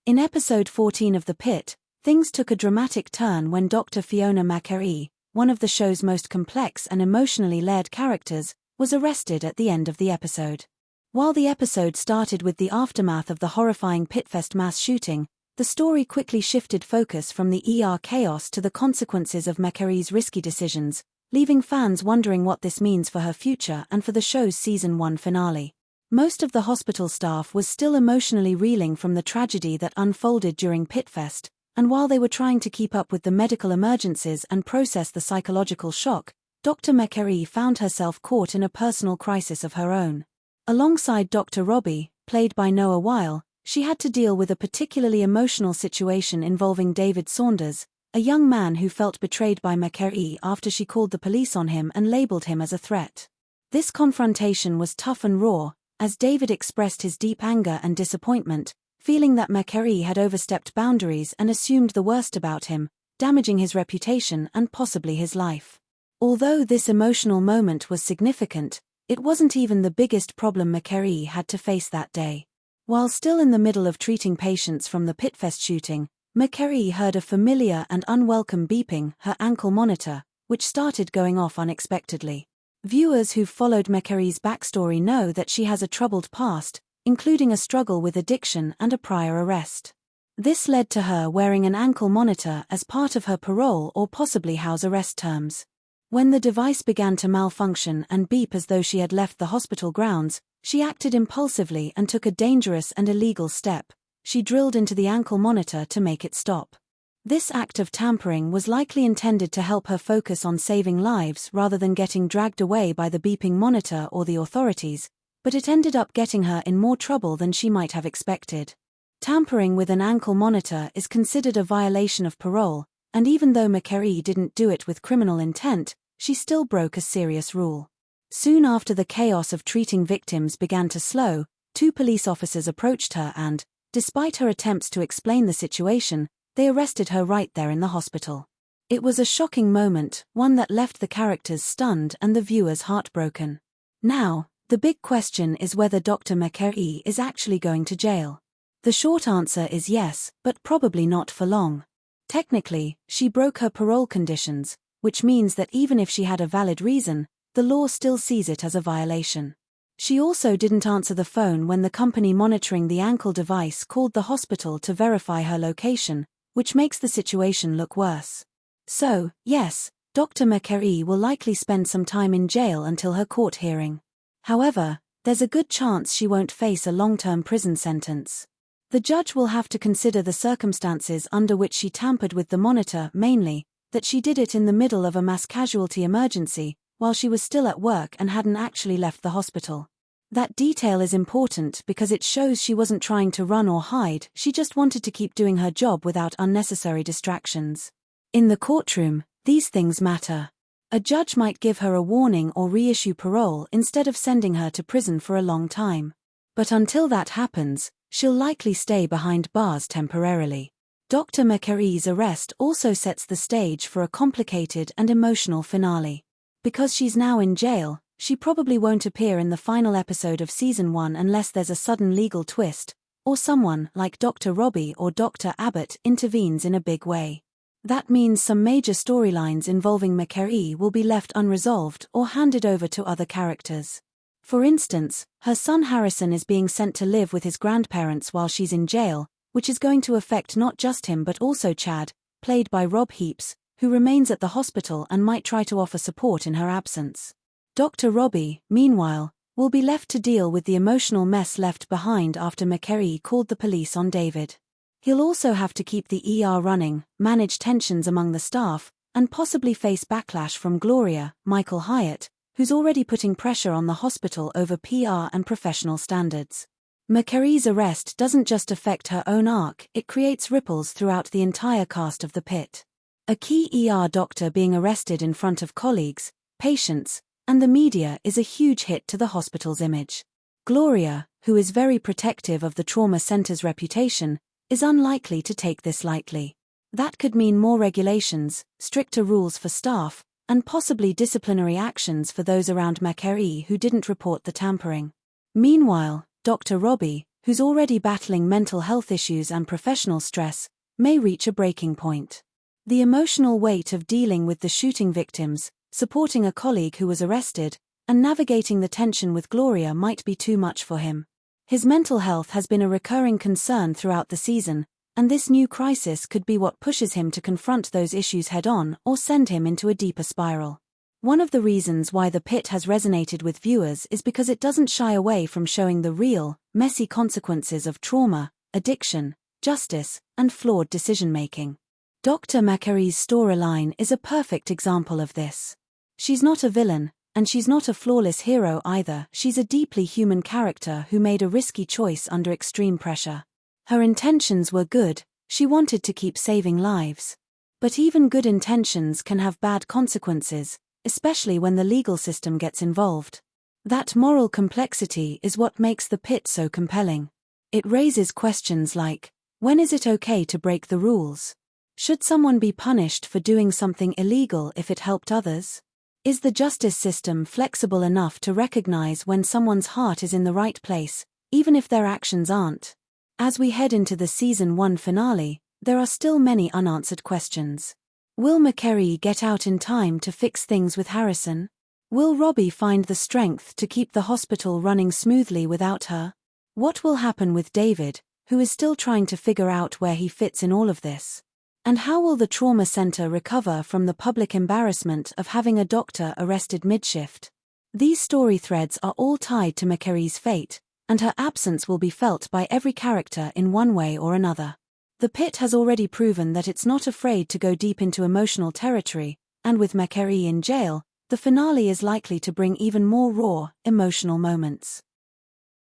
In episode 14 of The Pitt, things took a dramatic turn when Dr. Fiona McKay's, one of the show's most complex and emotionally layered characters, was arrested at the end of the episode. While the episode started with the aftermath of the horrifying Pitfest mass shooting, the story quickly shifted focus from the chaos to the consequences of McKay's risky decisions, leaving fans wondering what this means for her future and for the show's season 1 finale. Most of the hospital staff was still emotionally reeling from the tragedy that unfolded during Pitfest, and while they were trying to keep up with the medical emergencies and process the psychological shock, Dr. McKay found herself caught in a personal crisis of her own. Alongside Dr. Robbie, played by Noah Weil, she had to deal with a particularly emotional situation involving David Saunders, a young man who felt betrayed by McKay after she called the police on him and labeled him as a threat. This confrontation was tough and raw, as David expressed his deep anger and disappointment, feeling that McKay had overstepped boundaries and assumed the worst about him, damaging his reputation and possibly his life. Although this emotional moment was significant, it wasn't even the biggest problem McKay had to face that day. While still in the middle of treating patients from the Pitfest shooting, McKay heard a familiar and unwelcome beeping, her ankle monitor, which started going off unexpectedly. Viewers who've followed McKay's backstory know that she has a troubled past, including a struggle with addiction and a prior arrest. This led to her wearing an ankle monitor as part of her parole or possibly house arrest terms. When the device began to malfunction and beep as though she had left the hospital grounds, she acted impulsively and took a dangerous and illegal step. She drilled into the ankle monitor to make it stop. This act of tampering was likely intended to help her focus on saving lives rather than getting dragged away by the beeping monitor or the authorities, but it ended up getting her in more trouble than she might have expected. Tampering with an ankle monitor is considered a violation of parole, and even though McKay didn't do it with criminal intent, she still broke a serious rule. Soon after the chaos of treating victims began to slow, 2 police officers approached her and, despite her attempts to explain the situation, they arrested her right there in the hospital. It was a shocking moment, one that left the characters stunned and the viewers heartbroken. Now, the big question is whether Dr. McKay is actually going to jail. The short answer is yes, but probably not for long. Technically, she broke her parole conditions, which means that even if she had a valid reason, the law still sees it as a violation. She also didn't answer the phone when the company monitoring the ankle device called the hospital to verify her location, which makes the situation look worse. So, yes, Dr. McKay will likely spend some time in jail until her court hearing. However, there's a good chance she won't face a long-term prison sentence. The judge will have to consider the circumstances under which she tampered with the monitor, mainly, that she did it in the middle of a mass casualty emergency, while she was still at work and hadn't actually left the hospital. That detail is important because it shows she wasn't trying to run or hide, she just wanted to keep doing her job without unnecessary distractions. In the courtroom, these things matter. A judge might give her a warning or reissue parole instead of sending her to prison for a long time. But until that happens, she'll likely stay behind bars temporarily. Dr. McKay's arrest also sets the stage for a complicated and emotional finale. Because she's now in jail, she probably won't appear in the final episode of Season 1 unless there's a sudden legal twist, or someone like Dr. Robbie or Dr. Abbott intervenes in a big way. That means some major storylines involving McKay will be left unresolved or handed over to other characters. For instance, her son Harrison is being sent to live with his grandparents while she's in jail, which is going to affect not just him but also Chad, played by Rob Heaps, who remains at the hospital and might try to offer support in her absence. Dr. Robbie, meanwhile, will be left to deal with the emotional mess left behind after McKay called the police on David. He'll also have to keep the ER running, manage tensions among the staff, and possibly face backlash from Gloria, Michael Hyatt, who's already putting pressure on the hospital over PR and professional standards. McKay's arrest doesn't just affect her own arc, it creates ripples throughout the entire cast of The Pitt. A key ER doctor being arrested in front of colleagues, patients, and the media is a huge hit to the hospital's image. Gloria, who is very protective of the trauma center's reputation, is unlikely to take this lightly. That could mean more regulations, stricter rules for staff, and possibly disciplinary actions for those around McKay who didn't report the tampering. Meanwhile, Dr. Robbie, who's already battling mental health issues and professional stress, may reach a breaking point. The emotional weight of dealing with the shooting victims, supporting a colleague who was arrested, and navigating the tension with Gloria might be too much for him. His mental health has been a recurring concern throughout the season, and this new crisis could be what pushes him to confront those issues head-on or send him into a deeper spiral. One of the reasons why The Pitt has resonated with viewers is because it doesn't shy away from showing the real, messy consequences of trauma, addiction, justice, and flawed decision-making. Dr. McKay's storyline is a perfect example of this. She's not a villain, and she's not a flawless hero either. She's a deeply human character who made a risky choice under extreme pressure. Her intentions were good, she wanted to keep saving lives. But even good intentions can have bad consequences, especially when the legal system gets involved. That moral complexity is what makes The Pitt so compelling. It raises questions like, when is it okay to break the rules? Should someone be punished for doing something illegal if it helped others? Is the justice system flexible enough to recognize when someone's heart is in the right place, even if their actions aren't? As we head into the Season 1 finale, there are still many unanswered questions. Will McKay get out in time to fix things with Harrison? Will Robbie find the strength to keep the hospital running smoothly without her? What will happen with David, who is still trying to figure out where he fits in all of this? And how will the trauma center recover from the public embarrassment of having a doctor arrested mid-shift? These story threads are all tied to McKay's fate, and her absence will be felt by every character in one way or another. The Pitt has already proven that it's not afraid to go deep into emotional territory, and with McKay in jail, the finale is likely to bring even more raw, emotional moments.